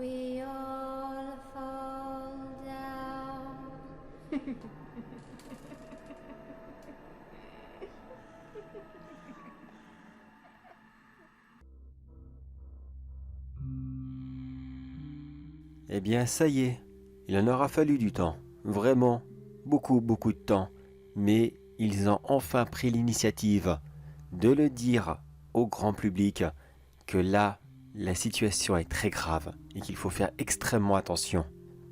we all fall down. Eh bien, ça y est, il en aura fallu du temps, vraiment, beaucoup, beaucoup de temps, mais ils ont enfin pris l'initiative de le dire au grand public que là, la situation est très grave et qu'il faut faire extrêmement attention.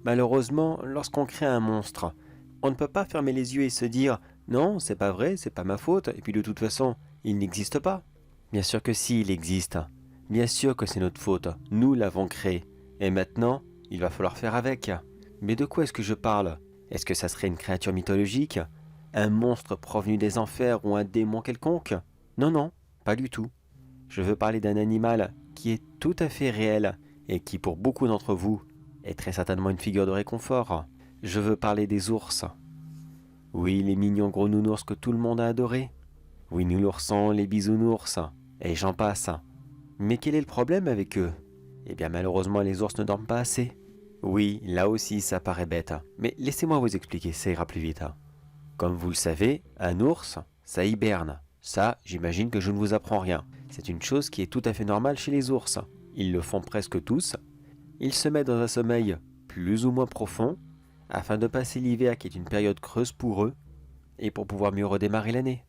Malheureusement, lorsqu'on crée un monstre, on ne peut pas fermer les yeux et se dire non, c'est pas vrai, c'est pas ma faute, et puis de toute façon, il n'existe pas. Bien sûr que si, il existe. Bien sûr que c'est notre faute, nous l'avons créé. Et maintenant, il va falloir faire avec. Mais de quoi est-ce que je parle? Est-ce que ça serait une créature mythologique? Un monstre provenu des enfers ou un démon quelconque? Non, non, pas du tout. Je veux parler d'un animal qui est tout à fait réel et qui pour beaucoup d'entre vous est très certainement une figure de réconfort. Je veux parler des ours. Oui, les mignons gros nounours que tout le monde a adorés. Oui, nous l'oursons, les bisounours, et j'en passe. Mais quel est le problème avec eux? Eh bien malheureusement les ours ne dorment pas assez. Oui, là aussi ça paraît bête, mais laissez-moi vous expliquer, ça ira plus vite. Comme vous le savez, un ours, ça hiberne. Ça, j'imagine que je ne vous apprends rien. C'est une chose qui est tout à fait normale chez les ours. Ils le font presque tous. Ils se mettent dans un sommeil plus ou moins profond, afin de passer l'hiver qui est une période creuse pour eux, et pour pouvoir mieux redémarrer l'année.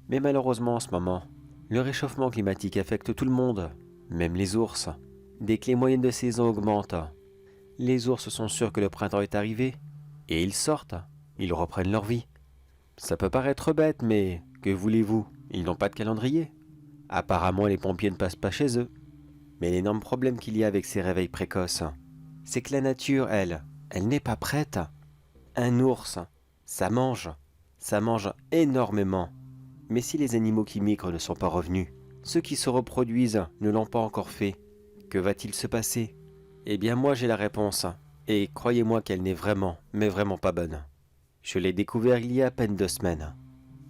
Mais malheureusement en ce moment, le réchauffement climatique affecte tout le monde, même les ours. Dès que les moyennes de saison augmentent, les ours sont sûrs que le printemps est arrivé, et ils sortent, ils reprennent leur vie. Ça peut paraître bête, mais que voulez-vous, ils n'ont pas de calendrier. Apparemment les pompiers ne passent pas chez eux. Mais l'énorme problème qu'il y a avec ces réveils précoces, c'est que la nature, elle n'est pas prête. Un ours, ça mange énormément. Mais si les animaux qui migrent ne sont pas revenus, ceux qui se reproduisent ne l'ont pas encore fait, que va-t-il se passer? Eh bien moi j'ai la réponse, et croyez-moi qu'elle n'est vraiment, mais vraiment pas bonne. Je l'ai découvert il y a à peine 2 semaines.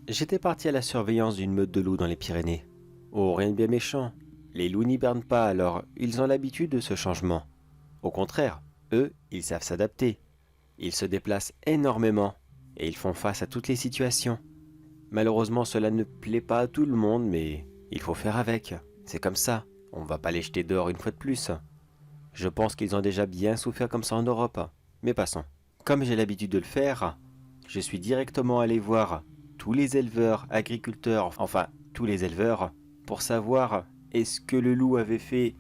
J'étais parti à la surveillance d'une meute de loups dans les Pyrénées. Oh, rien de bien méchant. Les loups n'hibernent pas, alors ils ont l'habitude de ce changement. Au contraire, eux, ils savent s'adapter. Ils se déplacent énormément, et ils font face à toutes les situations. Malheureusement, cela ne plaît pas à tout le monde, mais il faut faire avec. C'est comme ça. On va pas les jeter dehors une fois de plus. Je pense qu'ils ont déjà bien souffert comme ça en Europe. Mais passons. Comme j'ai l'habitude de le faire, je suis directement allé voir tous les éleveurs, agriculteurs, enfin tous les éleveurs, pour savoir est-ce que le loup avait fait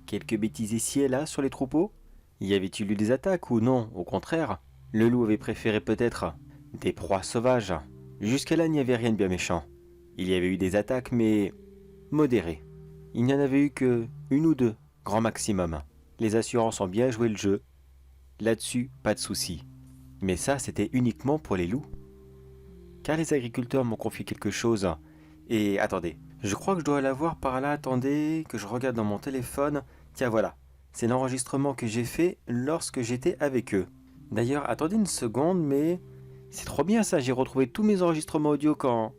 quelques bêtises ici et là sur les troupeaux? Y avait-il eu des attaques ou non? Au contraire, le loup avait préféré peut-être des proies sauvages. Jusqu'à là, il n'y avait rien de bien méchant. Il y avait eu des attaques, mais modérées. Il n'y en avait eu que une ou deux, grand maximum. Les assurances ont bien joué le jeu. Là-dessus, pas de souci. Mais ça, c'était uniquement pour les loups. Car les agriculteurs m'ont confié quelque chose. Et attendez, je crois que je dois l'avoir par là. Attendez, que je regarde dans mon téléphone. Tiens, voilà. C'est l'enregistrement que j'ai fait lorsque j'étais avec eux. D'ailleurs, attendez une seconde, mais c'est trop bien ça. J'ai retrouvé tous mes enregistrements audio quand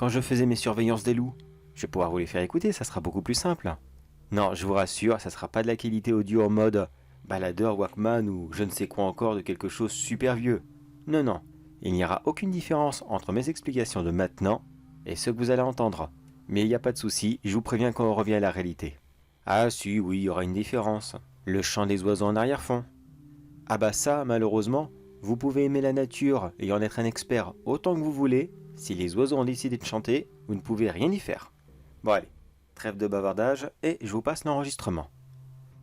je faisais mes surveillances des loups. Je vais pouvoir vous les faire écouter, ça sera beaucoup plus simple. Non, je vous rassure, ça sera pas de la qualité audio en mode baladeur, Walkman ou je ne sais quoi encore de quelque chose super vieux. Non, non. Il n'y aura aucune différence entre mes explications de maintenant et ce que vous allez entendre. Mais il n'y a pas de souci, je vous préviens quand on revient à la réalité. Ah si, oui, il y aura une différence. Le chant des oiseaux en arrière-fond. Ah bah ça, malheureusement, vous pouvez aimer la nature et en être un expert autant que vous voulez. Si les oiseaux ont décidé de chanter, vous ne pouvez rien y faire. Bon allez, trêve de bavardage et je vous passe l'enregistrement.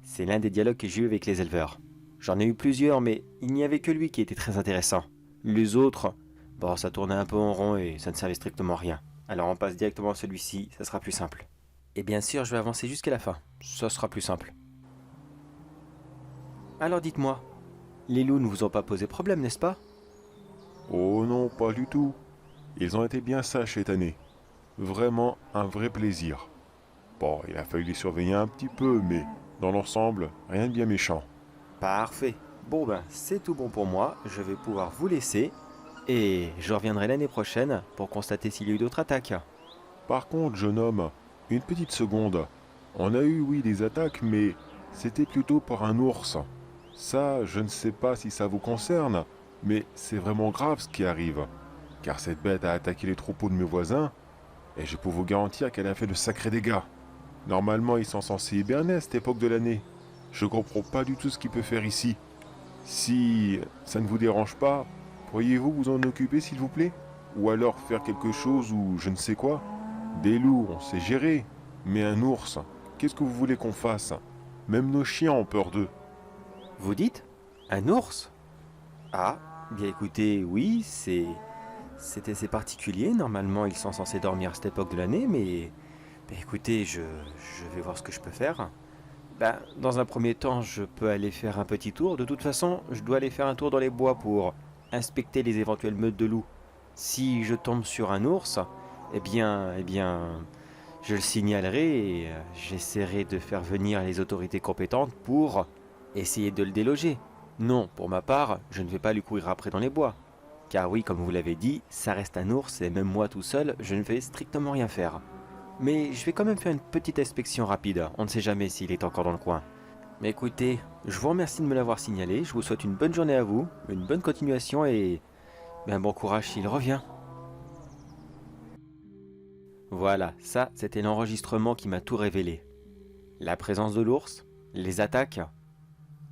C'est l'un des dialogues que j'ai eu avec les éleveurs. J'en ai eu plusieurs, mais il n'y avait que lui qui était très intéressant. Les autres, bon, ça tournait un peu en rond et ça ne servait strictement à rien. Alors on passe directement à celui-ci, ça sera plus simple. Et bien sûr, je vais avancer jusqu'à la fin. Ça sera plus simple. Alors dites-moi, les loups ne vous ont pas posé problème, n'est-ce pas? Oh non, pas du tout. Ils ont été bien sages cette année. Vraiment un vrai plaisir. Bon, il a fallu les surveiller un petit peu, mais dans l'ensemble, rien de bien méchant. Parfait. Bon ben, c'est tout bon pour moi, je vais pouvoir vous laisser. Et je reviendrai l'année prochaine pour constater s'il y a eu d'autres attaques. Par contre, jeune homme, une petite seconde. On a eu, oui, des attaques, mais c'était plutôt pour un ours. Ça, je ne sais pas si ça vous concerne, mais c'est vraiment grave ce qui arrive. Car cette bête a attaqué les troupeaux de mes voisins, et je peux vous garantir qu'elle a fait de sacrés dégâts. Normalement, ils sont censés hiberner à cette époque de l'année. Je comprends pas du tout ce qu'il peut faire ici. Si ça ne vous dérange pas, pourriez-vous vous en occuper s'il vous plaît? Ou alors faire quelque chose ou je ne sais quoi? Des loups, on sait gérer. Mais un ours, qu'est-ce que vous voulez qu'on fasse? Même nos chiens ont peur d'eux. Vous dites? Un ours? Ah, bien écoutez, oui, c'est assez particulier. Normalement, ils sont censés dormir à cette époque de l'année, mais... écoutez, je vais voir ce que je peux faire. Dans un premier temps, je peux aller faire un petit tour. De toute façon, je dois aller faire un tour dans les bois pour inspecter les éventuelles meutes de loups. Si je tombe sur un ours, eh bien, je le signalerai et j'essaierai de faire venir les autorités compétentes pour essayer de le déloger. Non, pour ma part, je ne vais pas lui courir après dans les bois. Car oui, comme vous l'avez dit, ça reste un ours et même moi tout seul, je ne vais strictement rien faire. Mais je vais quand même faire une petite inspection rapide, on ne sait jamais s'il est encore dans le coin. Mais écoutez, je vous remercie de me l'avoir signalé, je vous souhaite une bonne journée à vous, une bonne continuation et bon courage s'il revient. Voilà, ça c'était l'enregistrement qui m'a tout révélé. La présence de l'ours, les attaques,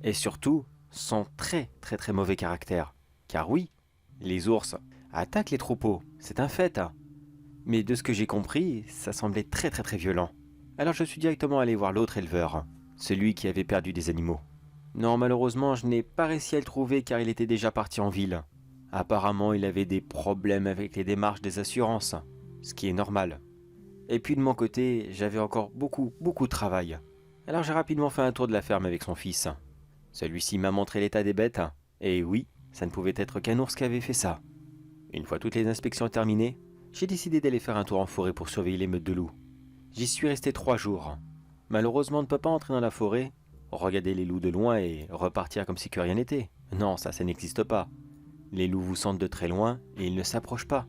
et surtout son très mauvais caractère. Car oui, les ours attaquent les troupeaux, c'est un fait. Mais de ce que j'ai compris, ça semblait très violent. Alors je suis directement allé voir l'autre éleveur, celui qui avait perdu des animaux. Non, malheureusement, je n'ai pas réussi à le trouver car il était déjà parti en ville. Apparemment, il avait des problèmes avec les démarches des assurances, ce qui est normal. Et puis de mon côté, j'avais encore beaucoup de travail. Alors j'ai rapidement fait un tour de la ferme avec son fils. Celui-ci m'a montré l'état des bêtes, et oui, ça ne pouvait être qu'un ours qui avait fait ça. Une fois toutes les inspections terminées, j'ai décidé d'aller faire un tour en forêt pour surveiller les meutes de loups. J'y suis resté 3 jours. Malheureusement, on ne peut pas entrer dans la forêt, regarder les loups de loin et repartir comme si que rien n'était. Non, ça n'existe pas. Les loups vous sentent de très loin et ils ne s'approchent pas.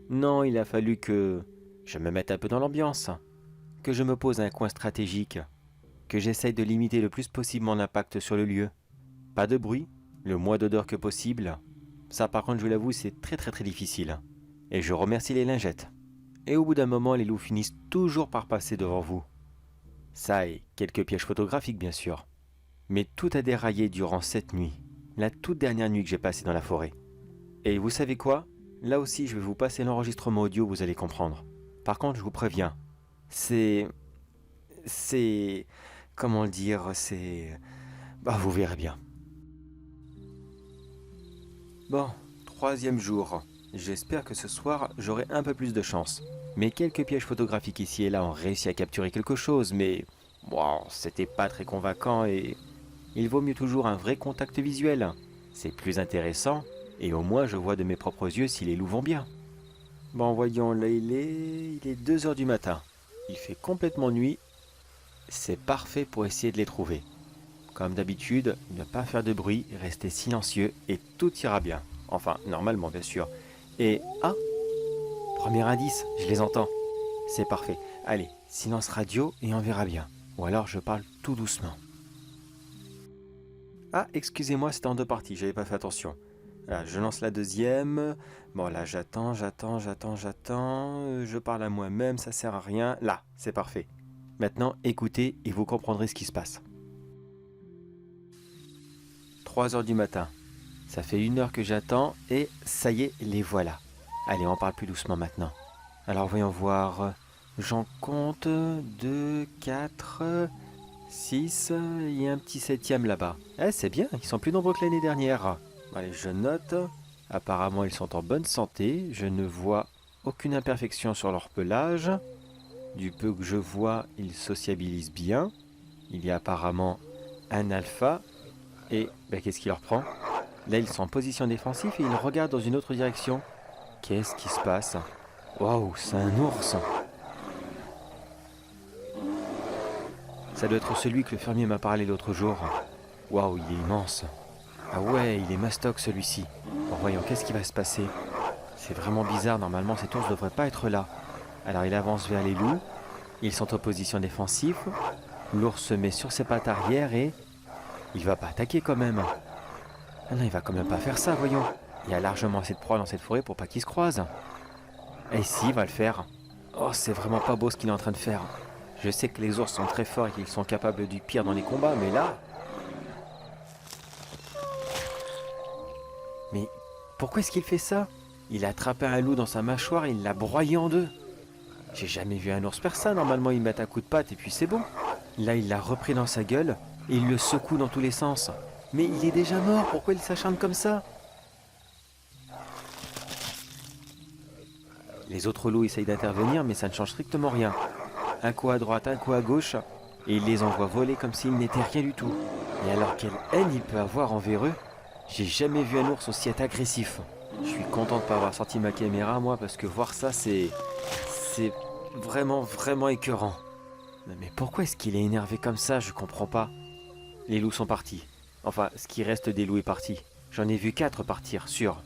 Non, il a fallu que je me mette un peu dans l'ambiance, que je me pose à un coin stratégique, que j'essaye de limiter le plus possible mon impact sur le lieu. Pas de bruit, le moins d'odeur que possible. Ça par contre, je vous l'avoue, c'est très difficile. Et je remercie les lingettes. Et au bout d'un moment, les loups finissent toujours par passer devant vous. Ça et quelques pièges photographiques bien sûr. Mais tout a déraillé durant cette nuit, la toute dernière nuit que j'ai passée dans la forêt. Et vous savez quoi? Là aussi, je vais vous passer l'enregistrement audio, vous allez comprendre. Par contre, je vous préviens, c'est... Comment le dire? Vous verrez bien. Bon, 3e jour. J'espère que ce soir, j'aurai un peu plus de chance. Mais quelques pièges photographiques ici et là ont réussi à capturer quelque chose, mais... c'était pas très convaincant et... Il vaut mieux toujours un vrai contact visuel. C'est plus intéressant, et au moins je vois de mes propres yeux si les loups vont bien. Bon, voyons, là il est 2h du matin. Il fait complètement nuit. C'est parfait pour essayer de les trouver. Comme d'habitude, ne pas faire de bruit, rester silencieux et tout ira bien. Enfin, normalement bien sûr. Et... premier indice, je les entends. C'est parfait. Allez, silence radio et on verra bien. Ou alors je parle tout doucement. Excusez-moi, c'était en 2 parties, j'avais pas fait attention. Là, je lance la 2e. Bon, là, j'attends. Je parle à moi-même, ça sert à rien. Là, c'est parfait. Maintenant, écoutez et vous comprendrez ce qui se passe. 3h du matin. Ça fait 1 heure que j'attends et ça y est, les voilà. Allez, on parle plus doucement maintenant. Alors, voyons voir. J'en compte 2, 4, 6. Il y a un petit 7e là-bas. C'est bien, ils sont plus nombreux que l'année dernière. Allez, je note. Apparemment, ils sont en bonne santé. Je ne vois aucune imperfection sur leur pelage. Du peu que je vois, ils sociabilisent bien. Il y a apparemment un alpha. Et qu'est-ce qui leur prend? Là, ils sont en position défensive et ils regardent dans une autre direction. Qu'est-ce qui se passe? Waouh, c'est un ours! Ça doit être celui que le fermier m'a parlé l'autre jour. Waouh, il est immense. Ah ouais, il est mastoc celui-ci. Bon, voyons, qu'est-ce qui va se passer? C'est vraiment bizarre, normalement cet ours ne devrait pas être là. Alors il avance vers les loups. Ils sont en position défensive. L'ours se met sur ses pattes arrière et... il va pas attaquer quand même. Ah non, il va quand même pas faire ça, voyons. Il y a largement assez de proies dans cette forêt pour pas qu'ils se croisent. Et si, il va le faire. Oh, c'est vraiment pas beau ce qu'il est en train de faire. Je sais que les ours sont très forts et qu'ils sont capables du pire dans les combats, mais là... Mais pourquoi est-ce qu'il fait ça? Il a attrapé un loup dans sa mâchoire et il l'a broyé en deux. J'ai jamais vu un ours faire ça, normalement il met un coup de patte et puis c'est bon. Là il l'a repris dans sa gueule et il le secoue dans tous les sens. Mais il est déjà mort, pourquoi il s'acharne comme ça? Les autres loups essayent d'intervenir mais ça ne change strictement rien. Un coup à droite, un coup à gauche, et il les envoie voler comme s'ils n'étaient rien du tout. Et alors quelle haine il peut avoir envers eux? J'ai jamais vu un ours aussi agressif. Je suis content de ne pas avoir sorti ma caméra moi parce que voir ça c'est vraiment écœurant. Mais pourquoi est-ce qu'il est énervé comme ça? Je comprends pas. Les loups sont partis. Enfin, ce qui reste des loups est parti. J'en ai vu 4 partir, sûr.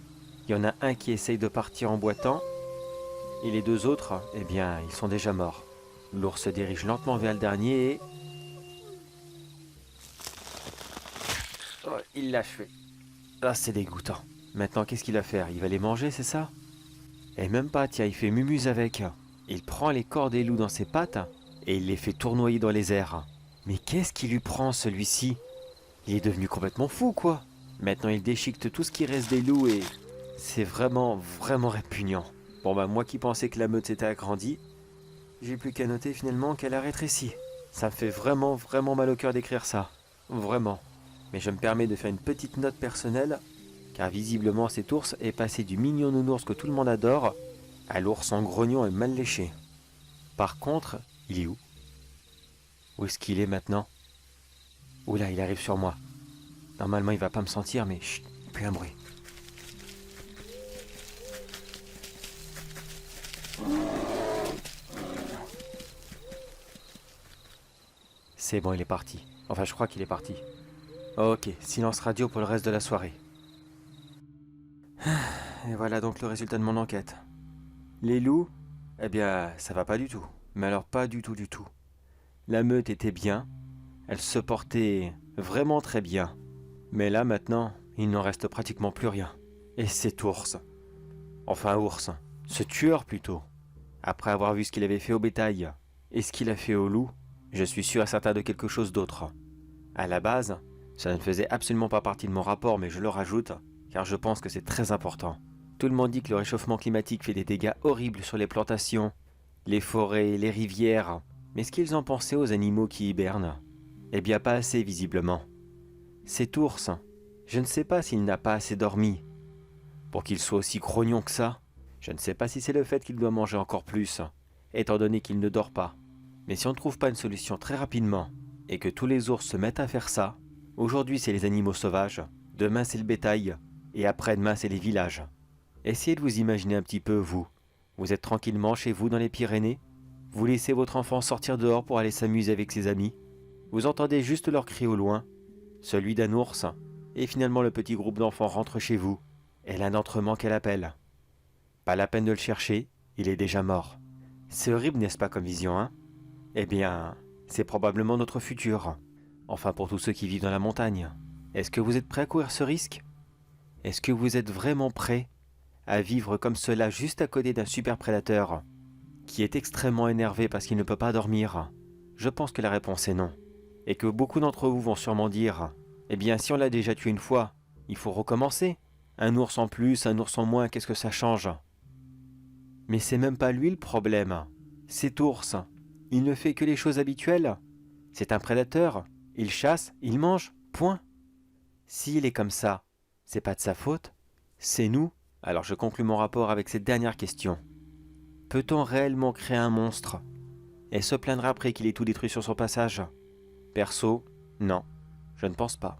Il y en a un qui essaye de partir en boitant. Et les 2 autres, eh bien, ils sont déjà morts. L'ours se dirige lentement vers le dernier et... oh, il l'a achevé. Ah, c'est dégoûtant. Maintenant, qu'est-ce qu'il va faire? Il va les manger, c'est ça? Et même pas, tiens, il fait mumuse avec. Il prend les corps des loups dans ses pattes et il les fait tournoyer dans les airs. Mais qu'est-ce qui lui prend, celui-ci? Il est devenu complètement fou, quoi. Maintenant, il déchiquette tout ce qui reste des loups et... c'est vraiment répugnant. Bon bah, moi qui pensais que la meute s'était agrandie, j'ai plus qu'à noter finalement qu'elle a rétréci. Ça me fait vraiment mal au cœur d'écrire ça. Vraiment. Mais je me permets de faire une petite note personnelle, car visiblement cet ours est passé du mignon nounours que tout le monde adore à l'ours en grognon et mal léché. Par contre, il est où? Où est-ce qu'il est maintenant? Oula, il arrive sur moi. Normalement il va pas me sentir, mais chut, plus un bruit. C'est bon, il est parti. Enfin, je crois qu'il est parti. Ok, silence radio pour le reste de la soirée. Et voilà donc le résultat de mon enquête. Les loups, eh bien, ça va pas du tout. Mais alors pas du tout. La meute était bien, elle se portait vraiment très bien. Mais là maintenant, il n'en reste pratiquement plus rien. Et cet ours, enfin ours, ce tueur plutôt, après avoir vu ce qu'il avait fait au bétail et ce qu'il a fait au loup, je suis sûr et certain de quelque chose d'autre. À la base, ça ne faisait absolument pas partie de mon rapport, mais je le rajoute, car je pense que c'est très important. Tout le monde dit que le réchauffement climatique fait des dégâts horribles sur les plantations, les forêts, les rivières. Mais ce qu'ils en pensaient aux animaux qui hibernent? Eh bien pas assez visiblement. Cet ours, je ne sais pas s'il n'a pas assez dormi. Pour qu'il soit aussi grognon que ça, je ne sais pas si c'est le fait qu'il doit manger encore plus, étant donné qu'il ne dort pas. Mais si on ne trouve pas une solution très rapidement, et que tous les ours se mettent à faire ça, aujourd'hui c'est les animaux sauvages, demain c'est le bétail, et après-demain c'est les villages. Essayez de vous imaginer un petit peu, vous. Vous êtes tranquillement chez vous dans les Pyrénées, vous laissez votre enfant sortir dehors pour aller s'amuser avec ses amis, vous entendez juste leur cri au loin, celui d'un ours, et finalement le petit groupe d'enfants rentre chez vous, et l'un d'entre eux manque à l'appel. Pas la peine de le chercher, il est déjà mort. C'est horrible, n'est-ce pas, comme vision, hein? Eh bien, c'est probablement notre futur. Enfin, pour tous ceux qui vivent dans la montagne. Est-ce que vous êtes prêts à courir ce risque? Est-ce que vous êtes vraiment prêts à vivre comme cela juste à côté d'un super prédateur qui est extrêmement énervé parce qu'il ne peut pas dormir? Je pense que la réponse est non. Et que beaucoup d'entre vous vont sûrement dire « Eh bien, si on l'a déjà tué une fois, il faut recommencer. Un ours en plus, un ours en moins, qu'est-ce que ça change ?» Mais c'est même pas lui le problème. Cet ours, il ne fait que les choses habituelles. C'est un prédateur. Il chasse, il mange, point. S'il est comme ça, c'est pas de sa faute, c'est nous. Alors je conclus mon rapport avec cette dernière question. Peut-on réellement créer un monstre et se plaindre après qu'il ait tout détruit sur son passage? Perso, non, je ne pense pas.